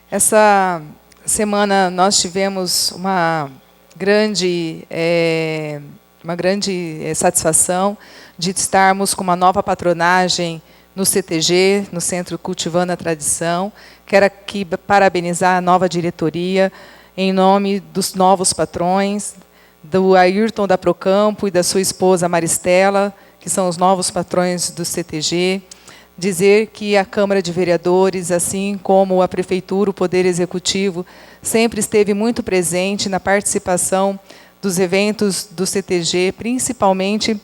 Essa semana nós tivemos uma grande satisfação de estarmos com uma nova patronagem no CTG, no Centro Cultivando a Tradição. Quero aqui parabenizar a nova diretoria, em nome dos novos patrões, do Ayrton da Procampo e da sua esposa Maristela, que são os novos patrões do CTG. Dizer que a Câmara de Vereadores, assim como a Prefeitura, o Poder Executivo, sempre esteve muito presente na participação dos eventos do CTG, principalmente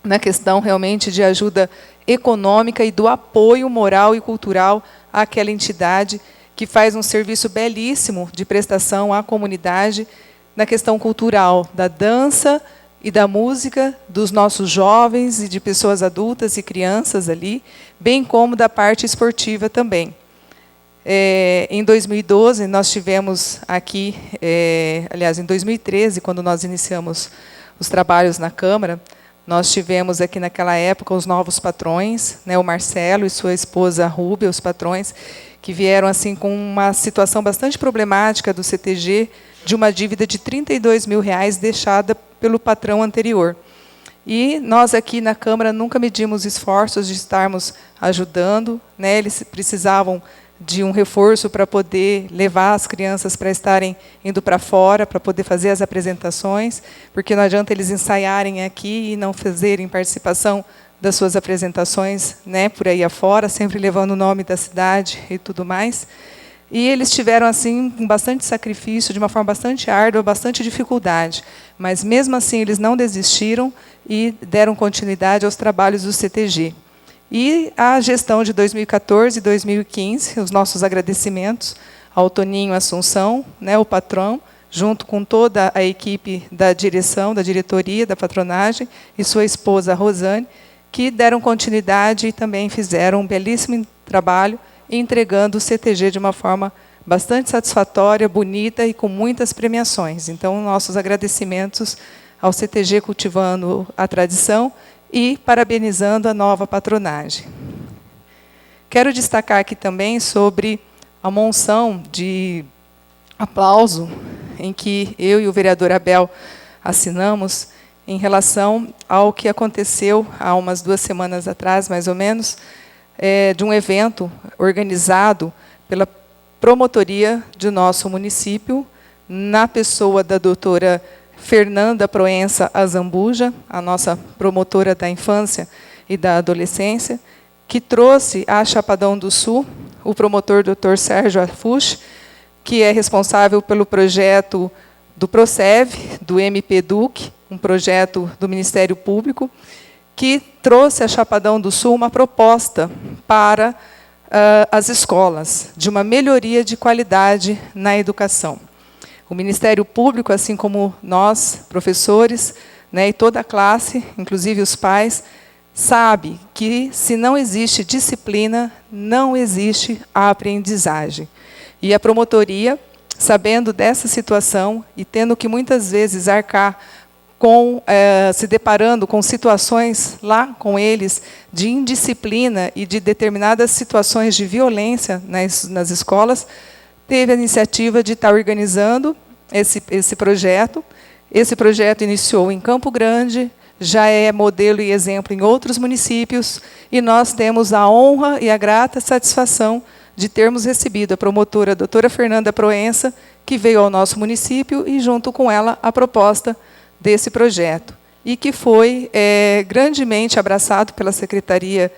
na questão realmente de ajuda econômica e do apoio moral e cultural àquela entidade que faz um serviço belíssimo de prestação à comunidade na questão cultural, da dança e da música, dos nossos jovens e de pessoas adultas e crianças ali, bem como da parte esportiva também. Em 2012, nós tivemos aqui, aliás, em 2013, quando nós iniciamos os trabalhos na Câmara, nós tivemos aqui naquela época os novos patrões, né, o Marcelo e sua esposa Rúbia, os patrões, que vieram assim com uma situação bastante problemática do CTG, de uma dívida de R$32 mil deixada pelo patrão anterior. E nós aqui na Câmara nunca medimos esforços de estarmos ajudando, né? Eles precisavam de um reforço para poder levar as crianças para estarem indo para fora, para poder fazer as apresentações, porque não adianta eles ensaiarem aqui e não fazerem participação das suas apresentações, né, por aí afora, sempre levando o nome da cidade e tudo mais. E eles tiveram, assim, com bastante sacrifício, de uma forma bastante árdua, bastante dificuldade. Mas, mesmo assim, eles não desistiram e deram continuidade aos trabalhos do CTG. E a gestão de 2014 e 2015, os nossos agradecimentos ao Toninho Assunção, né, o patrão, junto com toda a equipe da direção, da diretoria, da patronagem, e sua esposa, Rosane, que deram continuidade e também fizeram um belíssimo trabalho, entregando o CTG de uma forma bastante satisfatória, bonita e com muitas premiações. Então, nossos agradecimentos ao CTG Cultivando a Tradição e parabenizando a nova patronagem. Quero destacar aqui também sobre a moção de aplauso em que eu e o vereador Abel assinamos em relação ao que aconteceu há umas 2 semanas atrás, mais ou menos, de um evento organizado pela promotoria de nosso município, na pessoa da doutora Fernanda Proença Azambuja, a nossa promotora da infância e da adolescência, que trouxe à Chapadão do Sul o promotor Dr. Sérgio Afuch, que é responsável pelo projeto do PROCEV, do MPDUC, um projeto do Ministério Público, que trouxe à Chapadão do Sul uma proposta para as escolas, de uma melhoria de qualidade na educação. O Ministério Público, assim como nós, professores, né, e toda a classe, inclusive os pais, sabe que, se não existe disciplina, não existe a aprendizagem. E a promotoria, sabendo dessa situação e tendo que muitas vezes arcar se deparando com situações lá com eles de indisciplina e de determinadas situações de violência nas escolas, teve a iniciativa de estar organizando esse projeto. Esse projeto iniciou em Campo Grande, já é modelo e exemplo em outros municípios, e nós temos a honra e a grata satisfação de termos recebido a promotora a doutora Fernanda Proença, que veio ao nosso município, e junto com ela a proposta desse projeto, e que foi grandemente abraçado pela Secretaria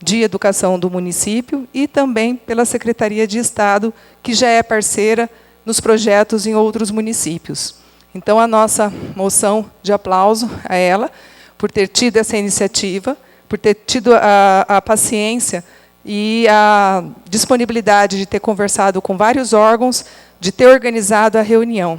de Educação do município e também pela Secretaria de Estado, que já é parceira nos projetos em outros municípios. Então, a nossa moção de aplauso a ela, por ter tido essa iniciativa, por ter tido a paciência e a disponibilidade de ter conversado com vários órgãos, de ter organizado a reunião.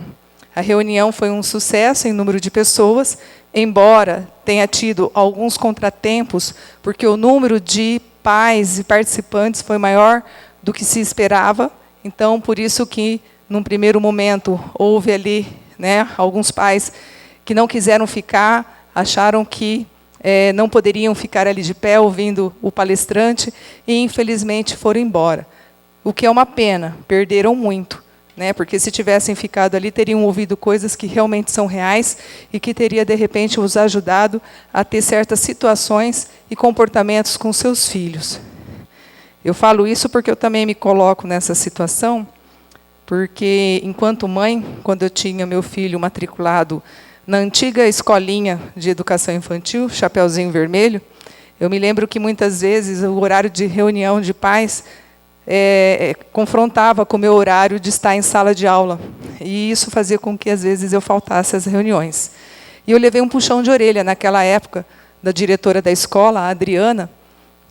A reunião foi um sucesso em número de pessoas, embora tenha tido alguns contratempos, porque o número de pais e participantes foi maior do que se esperava. Então, por isso que, num primeiro momento, houve ali, né, alguns pais que não quiseram ficar, acharam que não poderiam ficar ali de pé ouvindo o palestrante e, infelizmente, foram embora. o que é uma pena, perderam muito, né? Porque se tivessem ficado ali, teriam ouvido coisas que realmente são reais e que teria, de repente, os ajudado a ter certas situações e comportamentos com seus filhos. Eu falo isso porque eu também me coloco nessa situação, porque, enquanto mãe, quando eu tinha meu filho matriculado na antiga escolinha de educação infantil, Chapeuzinho Vermelho, eu me lembro que, muitas vezes, o horário de reunião de pais confrontava com o meu horário de estar em sala de aula. E isso fazia com que, às vezes, eu faltasse às reuniões. E eu levei um puxão de orelha, naquela época, da diretora da escola, a Adriana,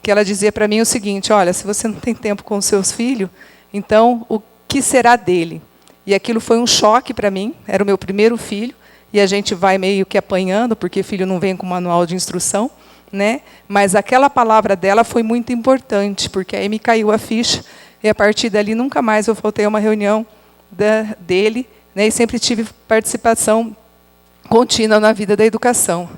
que ela dizia para mim o seguinte: olha, se você não tem tempo com os seus filhos, então o que será dele? E aquilo foi um choque para mim, era o meu primeiro filho, e a gente vai meio que apanhando, porque filho não vem com manual de instrução, né? Mas aquela palavra dela foi muito importante, porque aí me caiu a ficha, e a partir dali nunca mais eu faltei a uma reunião dele, né? E sempre tive participação contínua na vida da educação.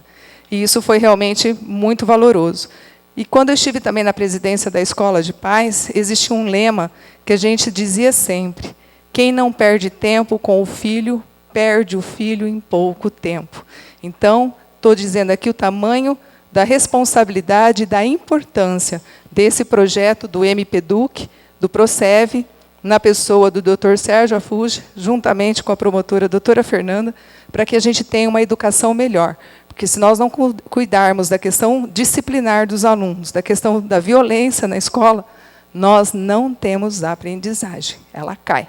E isso foi realmente muito valoroso. E quando eu estive também na presidência da Escola de Pais, existia um lema que a gente dizia sempre: quem não perde tempo com o filho, perde o filho em pouco tempo. Então, estou dizendo aqui o tamanho da responsabilidade e da importância desse projeto do MPEDUC, do PROCEV, na pessoa do Dr. Sérgio Afuge, juntamente com a promotora doutora Fernanda, para que a gente tenha uma educação melhor. Porque se nós não cuidarmos da questão disciplinar dos alunos, da questão da violência na escola, nós não temos aprendizagem, ela cai.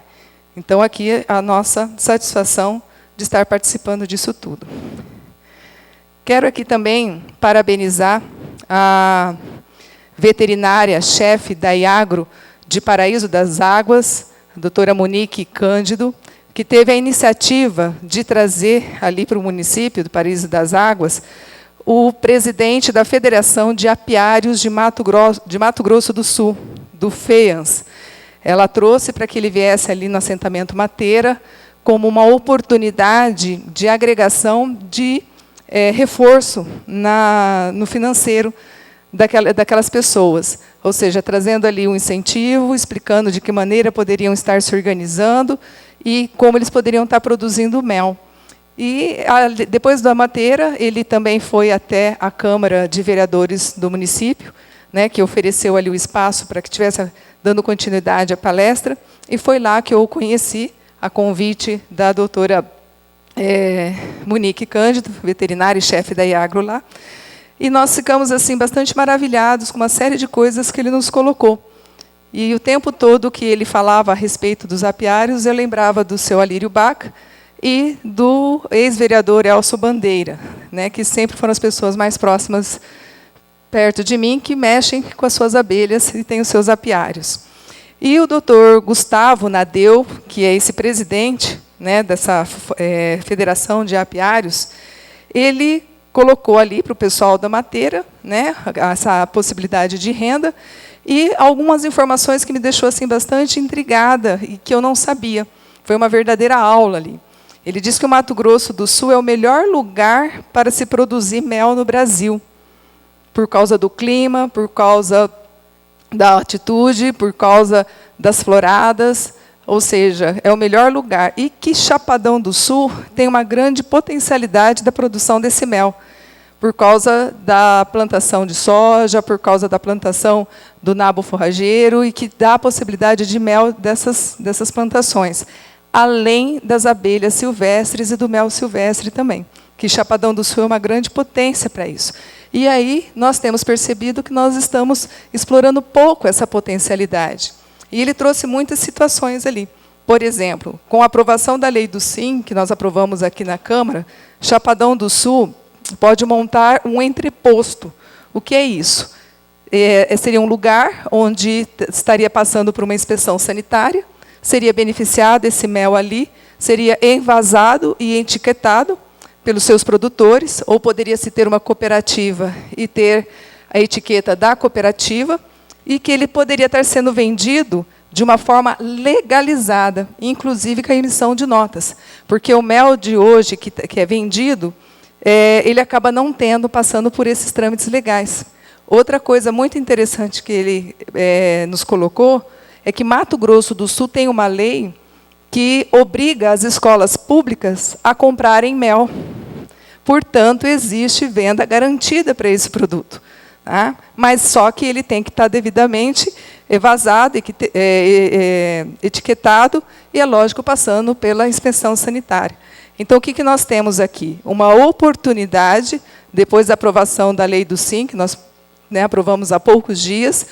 Então, aqui a nossa satisfação de estar participando disso tudo. Quero aqui também parabenizar a veterinária-chefe da IAGRO de Paraíso das Águas, a doutora Monique Cândido, que teve a iniciativa de trazer ali para o município do Paraíso das Águas o presidente da Federação de Apiários de Mato Grosso do Sul, do FEANS. Ela trouxe para que ele viesse ali no assentamento Mateira como uma oportunidade de agregação de reforço no financeiro daquelas pessoas. Ou seja, trazendo ali um incentivo, explicando de que maneira poderiam estar se organizando e como eles poderiam estar produzindo mel. E, depois da Mateira, ele também foi até a Câmara de Vereadores do município, né, que ofereceu ali o espaço para que estivesse dando continuidade à palestra, e foi lá que eu o conheci, a convite da doutora Monique Cândido, veterinária e chefe da IAGRO lá, e nós ficamos assim bastante maravilhados com uma série de coisas que ele nos colocou. E o tempo todo que ele falava a respeito dos apiários, eu lembrava do seu Alírio Baca e do ex-vereador Elcio Bandeira, né, que sempre foram as pessoas mais próximas perto de mim, que mexem com as suas abelhas e têm os seus apiários. E o doutor Gustavo Nadeu, que é esse presidente, né, dessa Federação de Apiários, ele colocou ali para o pessoal da Mateira, né, essa possibilidade de renda, e algumas informações que me deixou assim, bastante intrigada e que eu não sabia. Foi uma verdadeira aula ali. Ele disse que o Mato Grosso do Sul é o melhor lugar para se produzir mel no Brasil, por causa do clima, por causa da altitude, por causa das floradas, ou seja, é o melhor lugar. E que Chapadão do Sul tem uma grande potencialidade da produção desse mel, por causa da plantação de soja, por causa da plantação do nabo forrageiro, e que dá a possibilidade de mel dessas plantações, além das abelhas silvestres e do mel silvestre também, que Chapadão do Sul é uma grande potência para isso. E aí nós temos percebido que nós estamos explorando pouco essa potencialidade. E ele trouxe muitas situações ali. Por exemplo, com a aprovação da lei do SIM, que nós aprovamos aqui na Câmara, Chapadão do Sul pode montar um entreposto. O que é isso? Seria um lugar onde estaria passando por uma inspeção sanitária, seria beneficiado esse mel ali, seria envasado e etiquetado pelos seus produtores, ou poderia-se ter uma cooperativa e ter a etiqueta da cooperativa, e que ele poderia estar sendo vendido de uma forma legalizada, inclusive com a emissão de notas. Porque o mel de hoje, que é vendido, ele acaba não passando por esses trâmites legais. Outra coisa muito interessante que ele nos colocou é que Mato Grosso do Sul tem uma lei que obriga as escolas públicas a comprarem mel. Portanto, existe venda garantida para esse produto. Tá? Mas só que ele tem que estar devidamente evasado, etiquetado e, é lógico, passando pela inspeção sanitária. Então, o que nós temos aqui? Uma oportunidade, depois da aprovação da lei do SIM, que nós aprovamos há poucos dias,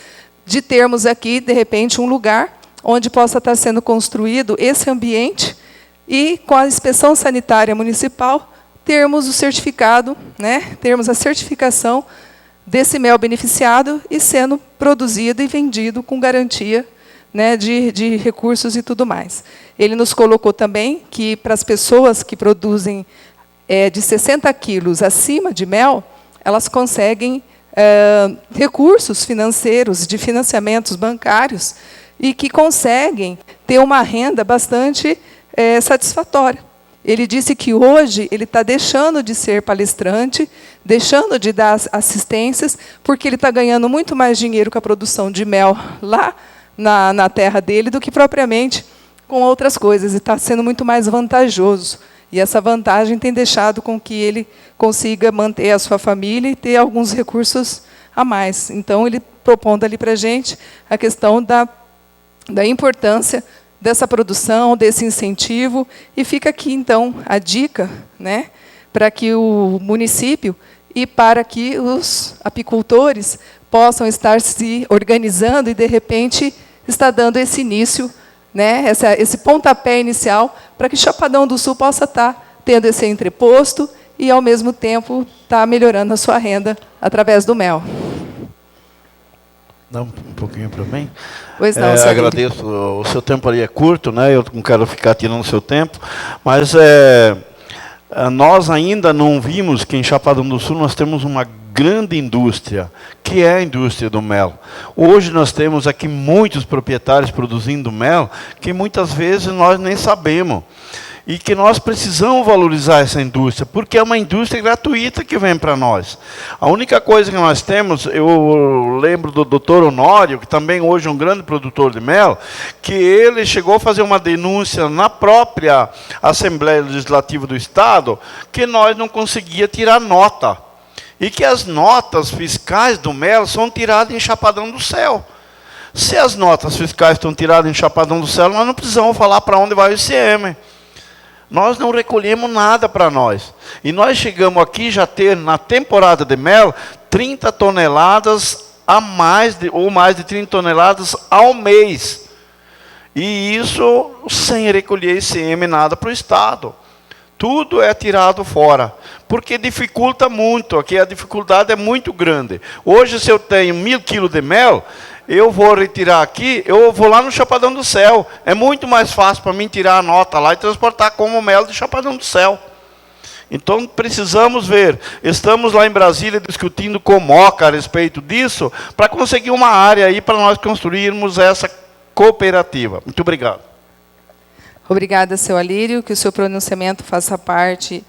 de termos aqui, de repente, um lugar onde possa estar sendo construído esse ambiente e, com a inspeção sanitária municipal, termos o certificado, termos a certificação desse mel beneficiado e sendo produzido e vendido com garantia de recursos e tudo mais. Ele nos colocou também que, para as pessoas que produzem de 60 quilos acima de mel, elas conseguem recursos financeiros, de financiamentos bancários, e que conseguem ter uma renda bastante satisfatória. Ele disse que hoje ele está deixando de ser palestrante, deixando de dar assistências, porque ele está ganhando muito mais dinheiro com a produção de mel lá na terra dele do que propriamente com outras coisas. E está sendo muito mais vantajoso. E essa vantagem tem deixado com que ele consiga manter a sua família e ter alguns recursos a mais. Então, ele propondo ali para a gente a questão da importância dessa produção, desse incentivo, e fica aqui, então, a dica para que o município e para que os apicultores possam estar se organizando e, de repente, está dando esse início, esse pontapé inicial, para que Chapadão do Sul possa estar tendo esse entreposto e, ao mesmo tempo, estar melhorando a sua renda através do mel. Dá um pouquinho para mim? Pois não, agradeço. O seu tempo ali é curto, eu não quero ficar tirando o seu tempo, mas nós ainda não vimos que em Chapadão do Sul nós temos uma grande indústria, que é a indústria do mel. Hoje nós temos aqui muitos proprietários produzindo mel, que muitas vezes nós nem sabemos. E que nós precisamos valorizar essa indústria, porque é uma indústria gratuita que vem para nós. A única coisa que nós temos, eu lembro do Dr. Honório, que também hoje é um grande produtor de mel, que ele chegou a fazer uma denúncia na própria Assembleia Legislativa do Estado, que nós não conseguíamos tirar nota. E que as notas fiscais do mel são tiradas em Chapadão do Céu. Se as notas fiscais estão tiradas em Chapadão do Céu, nós não precisamos falar para onde vai o ICM. Nós não recolhemos nada para nós. E nós chegamos aqui já ter, na temporada de mel, 30 toneladas a mais, ou mais de 30 toneladas ao mês. E isso sem recolher ICM nada para o Estado. Tudo é tirado fora. Porque dificulta muito, aqui a dificuldade é muito grande. Hoje, se eu tenho 1000 quilos de mel, eu vou retirar aqui, eu vou lá no Chapadão do Céu. É muito mais fácil para mim tirar a nota lá e transportar como mel de Chapadão do Céu. Então, precisamos ver. Estamos lá em Brasília discutindo com o Moca a respeito disso, para conseguir uma área aí para nós construirmos essa cooperativa. Muito obrigado. Obrigada, seu Alírio, que o seu pronunciamento faça parte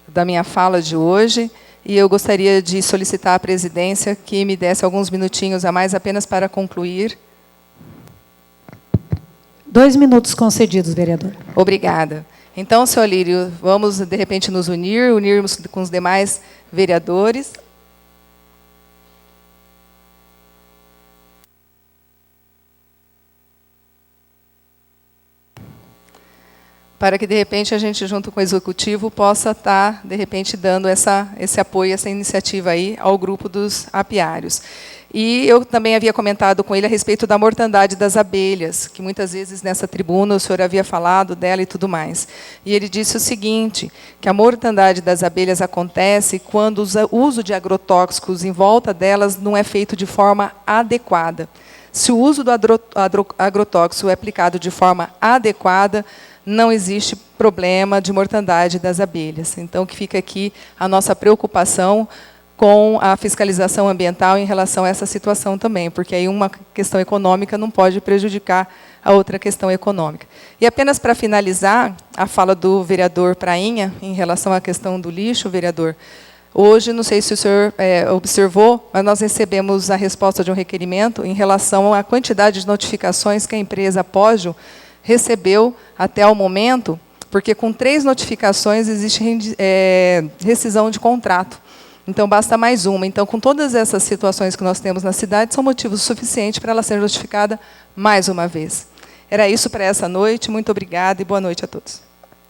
da minha fala de hoje. E eu gostaria de solicitar à presidência que me desse alguns minutinhos a mais, apenas para concluir. 2 minutos concedidos, vereador. Obrigada. Então, senhor Alírio, vamos, de repente, nos unirmos com os demais vereadores. Para que, de repente, a gente, junto com o Executivo, possa estar, de repente, dando esse apoio, essa iniciativa aí ao grupo dos apiários. E eu também havia comentado com ele a respeito da mortandade das abelhas, que muitas vezes nessa tribuna o senhor havia falado dela e tudo mais. E ele disse o seguinte, que a mortandade das abelhas acontece quando o uso de agrotóxicos em volta delas não é feito de forma adequada. Se o uso do agrotóxico é aplicado de forma adequada, não existe problema de mortandade das abelhas. Então, que fica aqui a nossa preocupação com a fiscalização ambiental em relação a essa situação também, porque aí uma questão econômica não pode prejudicar a outra questão econômica. E apenas para finalizar a fala do vereador Prainha, em relação à questão do lixo, vereador, Hoje, não sei se o senhor observou, mas nós recebemos a resposta de um requerimento em relação à quantidade de notificações que a empresa Pógio recebeu até o momento, porque com 3 notificações existe rescisão de contrato. Então, basta mais uma. Então, com todas essas situações que nós temos na cidade, são motivos suficientes para ela ser notificada mais uma vez. Era isso para essa noite. Muito obrigada e boa noite a todos.